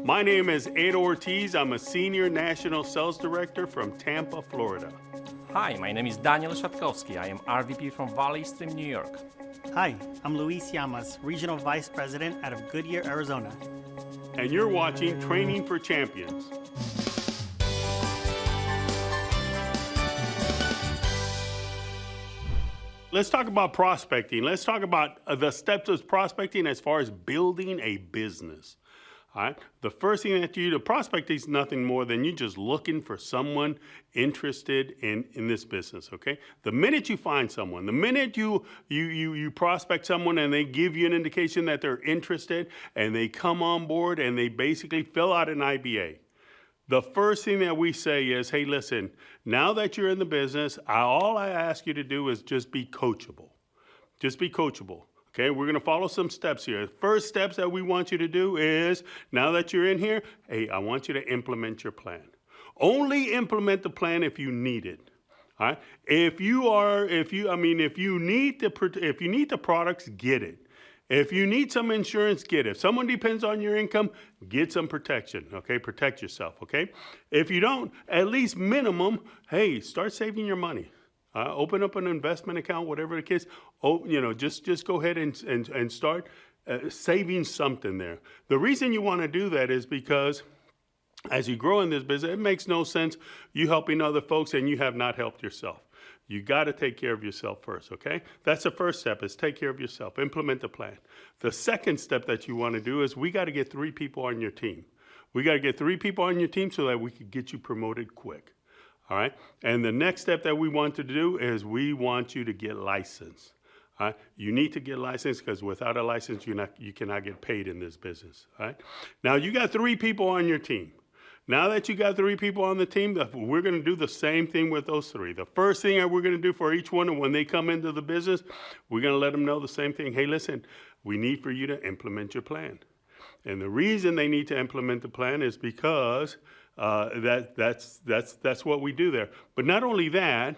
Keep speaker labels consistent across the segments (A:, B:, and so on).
A: My name is Ed Ortiz. I'm a Senior National Sales Director from Tampa, Florida.
B: Hi, my name is Daniel Szatkowski. I am RVP from Valley Stream, New York.
C: Hi, I'm Luis Llamas, Regional Vice President out of Goodyear, Arizona.
A: And you're watching Training for Champions. Let's talk about prospecting. Let's talk about the steps of prospecting as far as building a business. All right. The first thing that you do, prospecting is nothing more than you just looking for someone interested in this business. Okay. The minute you find someone, the minute you prospect someone and they give you an indication that they're interested and they come on board and they basically fill out an IBA. The first thing that we say is, hey, listen, now that you're in the business, all I ask you to do is just be coachable. Just be coachable. Okay, we're going to follow some steps here. The first steps that we want you to do is, now that you're in here, hey, I want you to implement your plan. Only implement the plan if you need it. All right? If you need the products, get it. If you need some insurance, get it. If someone depends on your income, get some protection, okay? Protect yourself, okay? If you don't, at least minimum, hey, start saving your money. Open up an investment account, whatever the case. Just go ahead and start saving something there. The reason you want to do that is because as you grow in this business, it makes no sense you helping other folks and you have not helped yourself. You got to take care of yourself first, okay? That's the first step, is take care of yourself. Implement the plan. The second step that you want to do is we got to get 3 people on your team. We got to get 3 people on your team so that we can get you promoted quick, all right? And the next step that we want to do is we want you to get licensed. All right? You need to get licensed because without a license, you cannot get paid in this business, all right? Now, you got 3 people on your team. Now that you got 3 people on the team, we're going to do the same thing with those 3. The first thing that we're going to do for each one, and when they come into the business, we're going to let them know the same thing. Hey, listen, we need for you to implement your plan. And the reason they need to implement the plan is because that's what we do there. But not only that,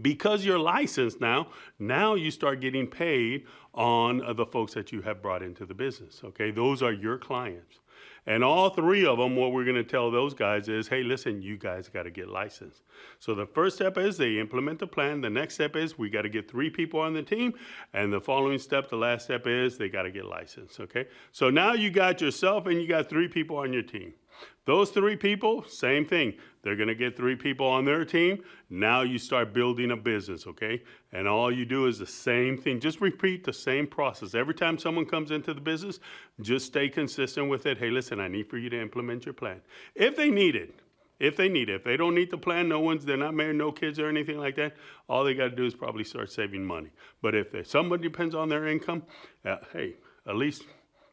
A: because you're licensed now you start getting paid on the folks that you have brought into the business, okay? Those are your clients. And all 3 of them, what we're going to tell those guys is, hey, listen, you guys got to get licensed. So the first step is they implement the plan. The next step is we got to get 3 people on the team. And the following step, the last step is they got to get licensed, okay? So now you got yourself and you got 3 people on your team. Those 3 people, same thing. They're going to get 3 people on their team. Now you start building a business, okay? And all you do is the same thing. Just repeat the same process. Every time someone comes into the business, just stay consistent with it. Hey, listen, I need for you to implement your plan. If they need it. If they don't need the plan, they're not married, no kids or anything like that, all they got to do is probably start saving money. But if somebody depends on their income, hey, at least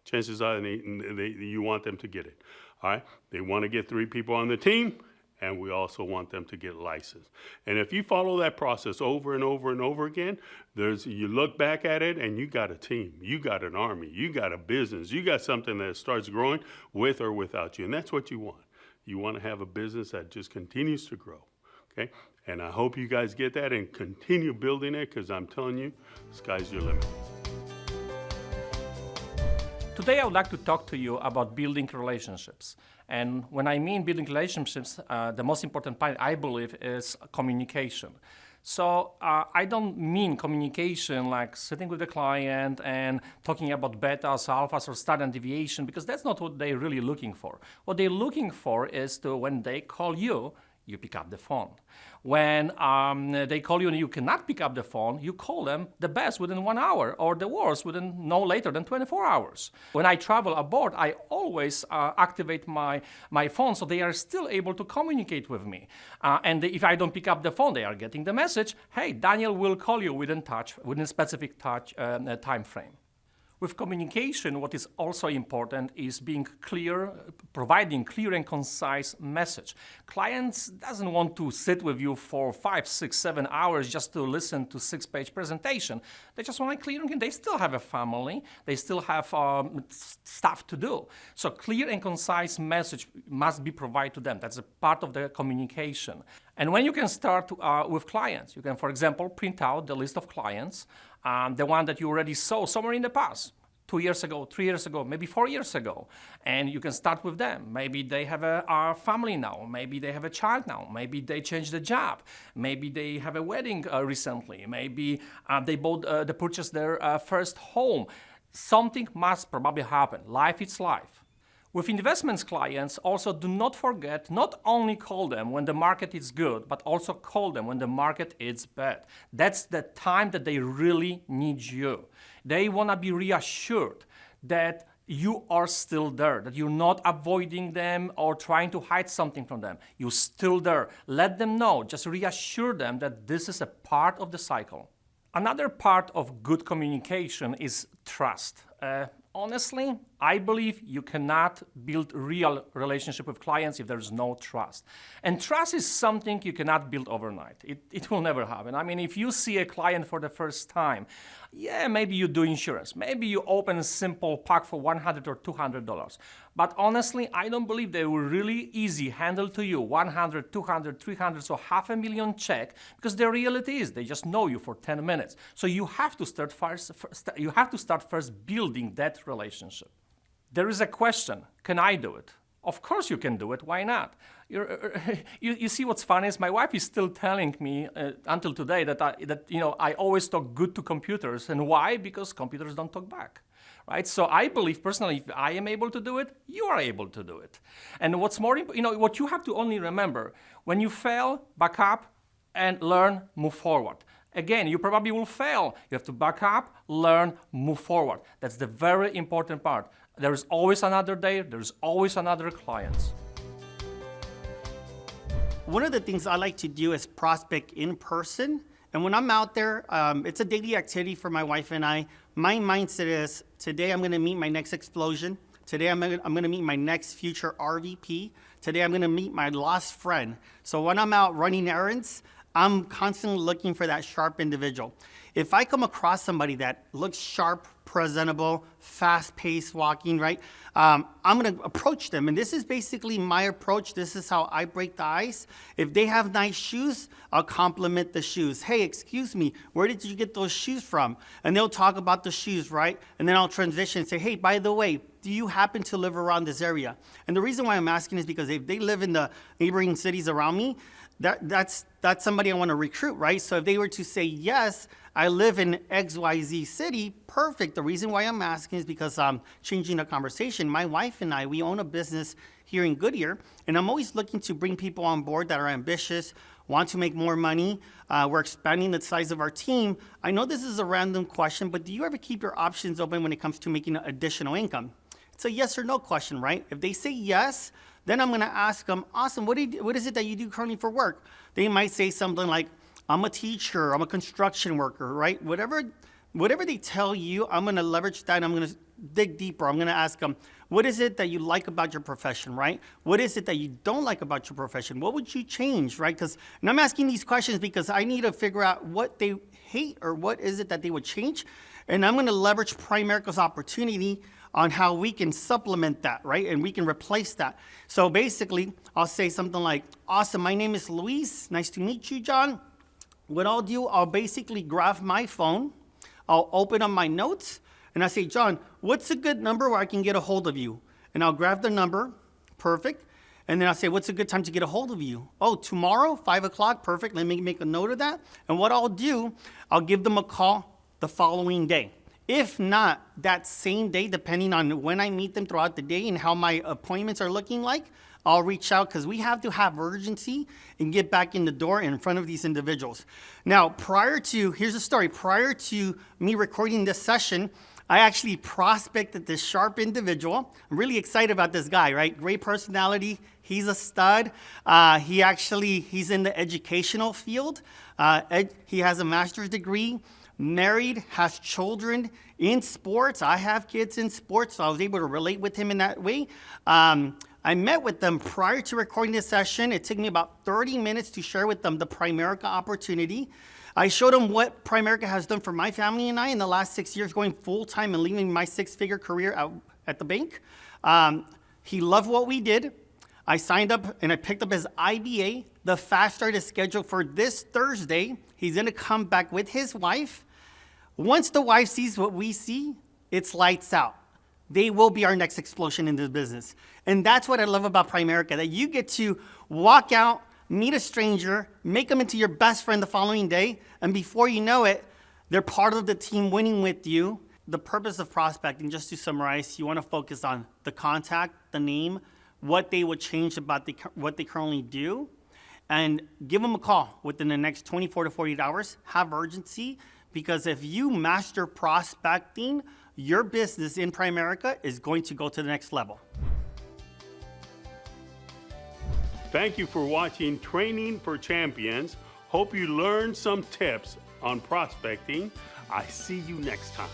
A: chances are you want them to get it. All right, they want to get 3 people on the team, and we also want them to get licensed. And if you follow that process over and over and over again, you look back at it and you got a team, you got an army, you got a business, you got something that starts growing with or without you. And that's what you want. You want to have a business that just continues to grow, okay? And I hope you guys get that and continue building it, because I'm telling you, the sky's your limit.
B: Today I would like to talk to you about building relationships. And when I mean building relationships, the most important part, I believe, is communication. So I don't mean communication like sitting with the client and talking about betas, alphas, or standard deviation, because that's not what they're really looking for. What they're looking for is when they call you, you pick up the phone. When they call you and you cannot pick up the phone, you call them the best within 1 hour, or the worst within no later than 24 hours. When I travel abroad, I always activate my phone so they are still able to communicate with me. And if I don't pick up the phone, they are getting the message, hey, Daniel will call you within a specific time frame. With communication, what is also important is being clear, providing clear and concise message. Clients doesn't want to sit with you for 5, 6, 7 hours just to listen to 6-page presentation. They just want to clear and they still have a family. They still have stuff to do. So clear and concise message must be provided to them. That's a part of the communication. And when you can start with clients, you can, for example, print out the list of clients, the one that you already saw somewhere in the past. 2 years ago, 3 years ago, maybe 4 years ago. And you can start with them. Maybe they have a family now. Maybe they have a child now. Maybe they changed the job. Maybe they have a wedding recently. Maybe they purchased their first home. Something must probably happen. Life is life. With investments clients, also do not forget, not only call them when the market is good, but also call them when the market is bad. That's the time that they really need you. They want to be reassured that you are still there, that you're not avoiding them or trying to hide something from them. You're still there. Let them know, just reassure them that this is a part of the cycle. Another part of good communication is trust. Honestly, I believe you cannot build real relationship with clients if there's no trust. And trust is something you cannot build overnight. It will never happen. I mean, if you see a client for the first time, yeah, maybe you do insurance. Maybe you open a simple pack for $100 or $200. But honestly, I don't believe they will really easy handle to you 100, 200, 300, so $500,000 check, because the reality is they just know you for 10 minutes. So you have to start first building that relationship. There is a question, can I do it? Of course you can do it, why not? You see what's funny is my wife is still telling me until today that I always talk good to computers. And why? Because computers don't talk back. Right? So I believe personally, if I am able to do it, you are able to do it. And what's more, what you have to only remember, when you fail, back up and learn, move forward. Again, you probably will fail. You have to back up, learn, move forward. That's the very important part. There is always another day, there's always another client.
C: One of the things I like to do is prospect in person. And when I'm out there, it's a daily activity for my wife and I. My mindset is, today I'm going to meet my next explosion. Today I'm going to meet my next future RVP. Today I'm going to meet my lost friend. So when I'm out running errands, I'm constantly looking for that sharp individual. If I come across somebody that looks sharp, presentable, fast-paced walking, right, I'm going to approach them. And this is basically my approach. This is how I break the ice. If they have nice shoes, I'll compliment the shoes. Hey, excuse me, where did you get those shoes from? And they'll talk about the shoes, right? And then I'll transition and say, hey, by the way, do you happen to live around this area? And the reason why I'm asking is because if they live in the neighboring cities around me, that's somebody I want to recruit, right? So if they were to say, yes, I live in XYZ city, perfect. The reason why I'm asking is because I'm changing the conversation. My wife and I, we own a business here in Goodyear, and I'm always looking to bring people on board that are ambitious, want to make more money. We're expanding the size of our team. I know this is a random question, but do you ever keep your options open when it comes to making additional income? It's a yes or no question, right? If they say yes, then I'm going to ask them, awesome, what is it that you do currently for work? They might say something like, I'm a teacher, I'm a construction worker, right? Whatever they tell you, I'm going to leverage that and I'm going to dig deeper. I'm going to ask them, what is it that you like about your profession, right? What is it that you don't like about your profession? What would you change, right? And I'm asking these questions because I need to figure out what they hate or what is it that they would change. And I'm going to leverage Primerica's opportunity on how we can supplement that, right? And we can replace that. So basically, I'll say something like, awesome, my name is Luis. Nice to meet you, John. What I'll do, I'll basically grab my phone, I'll open up my notes, and I say, John, what's a good number where I can get a hold of you? And I'll grab the number, perfect. And then I'll say, what's a good time to get a hold of you? Oh, tomorrow, 5 o'clock, perfect. Let me make a note of that. And what I'll do, I'll give them a call the following day. If not, that same day, depending on when I meet them throughout the day and how my appointments are looking like, I'll reach out because we have to have urgency and get back in the door in front of these individuals. Now, here's the story. Prior to me recording this session, I actually prospected this sharp individual. I'm really excited about this guy, right? Great personality. He's a stud. He's in the educational field. He has a master's degree. Married, has children in sports. I have kids in sports, so I was able to relate with him in that way. I met with them prior to recording this session. It took me about 30 minutes to share with them the Primerica opportunity. I showed them what Primerica has done for my family and I in the last 6 years, going full-time and leaving my six-figure career out at the bank. He loved what we did. I signed up and I picked up his IBA. The fast start is scheduled for this Thursday. He's going to come back with his wife. Once the wife sees what we see, it's lights out. They will be our next explosion in this business. And that's what I love about Primerica, that you get to walk out, meet a stranger, make them into your best friend the following day, and before you know it, they're part of the team winning with you. The purpose of prospecting, just to summarize, you want to focus on the contact, the name, what they would change about what they currently do, and give them a call within the next 24 to 48 hours. Have urgency, because if you master prospecting, your business in Primerica is going to go to the next level.
A: Thank you for watching Training for Champions. Hope you learned some tips on prospecting. I see you next time.